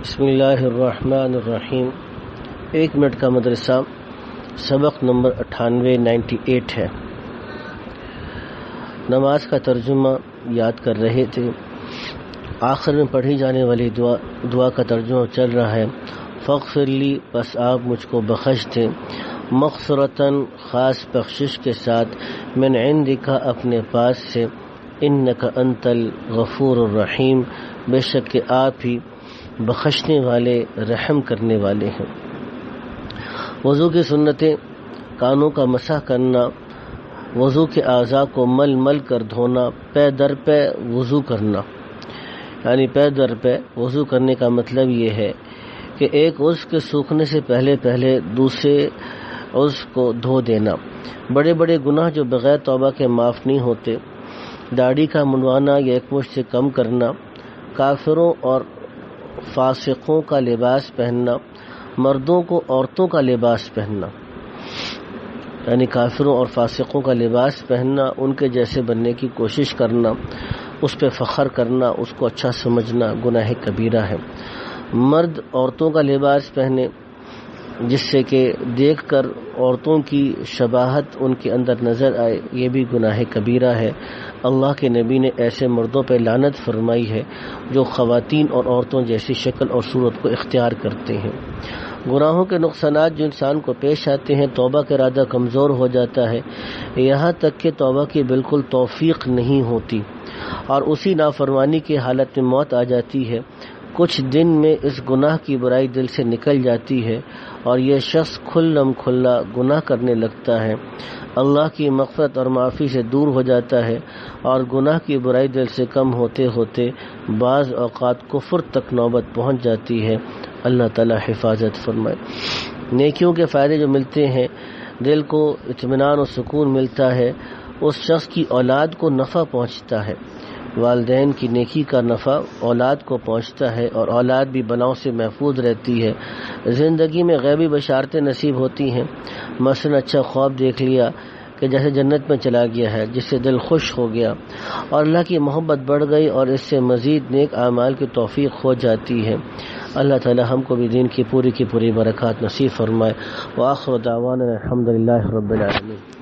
بسم اللہ الرحمن الرحیم۔ 1 منٹ کا مدرسہ، سبق نمبر 98 ہے۔ نماز کا ترجمہ یاد کر رہے تھے۔ آخر میں پڑھی جانے والی دعا کا ترجمہ چل رہا ہے، فاغفر لی، پس آپ مجھ کو بخش دیں، مغفرتاً، خاص بخشش کے ساتھ، من عندک، اپنے پاس سے، انک انت الغفور الرحیم، بے شک کہ آپ ہی بخشنے والے، رحم کرنے والے ہیں۔ وضو کی سنتیں: کانوں کا مسح کرنا، وضو کے اعضاء کو مل مل کر دھونا، پے در پے وضو کرنا، یعنی پے در پے وضو کرنے کا مطلب یہ ہے کہ ایک عضو کے سوکھنے سے پہلے دوسرے عضو کو دھو دینا۔ بڑے بڑے گناہ جو بغیر توبہ کے معاف نہیں ہوتے، داڑھی کا منڈوانا یا ایک مشت سے کم کرنا، کافروں اور فاسقوں کا لباس پہننا، مردوں کو عورتوں کا لباس پہننا، یعنی کافروں اور فاسقوں کا لباس پہننا، ان کے جیسے بننے کی کوشش کرنا، اس پہ فخر کرنا، اس کو اچھا سمجھنا گناہ کبیرہ ہے۔ مرد عورتوں کا لباس پہنے جس سے کہ دیکھ کر عورتوں کی شباہت ان کے اندر نظر آئے، یہ بھی گناہ کبیرہ ہے۔ اللہ کے نبی نے ایسے مردوں پہ لعنت فرمائی ہے جو خواتین اور عورتوں جیسی شکل اور صورت کو اختیار کرتے ہیں۔ گناہوں کے نقصانات جو انسان کو پیش آتے ہیں، توبہ کا ارادہ کمزور ہو جاتا ہے، یہاں تک کہ توبہ کی بالکل توفیق نہیں ہوتی اور اسی نافرمانی کی حالت میں موت آ جاتی ہے۔ کچھ دن میں اس گناہ کی برائی دل سے نکل جاتی ہے اور یہ شخص کھلم کھلا گناہ کرنے لگتا ہے، اللہ کی مغفرت اور معافی سے دور ہو جاتا ہے اور گناہ کی برائی دل سے کم ہوتے ہوتے بعض اوقات کفر تک نوبت پہنچ جاتی ہے۔ اللہ تعالی حفاظت فرمائے۔ نیکیوں کے فائدے جو ملتے ہیں، دل کو اطمینان و سکون ملتا ہے، اس شخص کی اولاد کو نفع پہنچتا ہے، والدین کی نیکی کا نفع اولاد کو پہنچتا ہے اور اولاد بھی بلاؤں سے محفوظ رہتی ہے۔ زندگی میں غیبی بشارتیں نصیب ہوتی ہیں، مثلا اچھا خواب دیکھ لیا کہ جیسے جنت میں چلا گیا ہے، جس سے دل خوش ہو گیا اور اللہ کی محبت بڑھ گئی اور اس سے مزید نیک اعمال کی توفیق ہو جاتی ہے۔ اللہ تعالی ہم کو بھی دین کی پوری برکات نصیب فرمائے۔ وآخر دعوانا الحمدللہ رب العالمین۔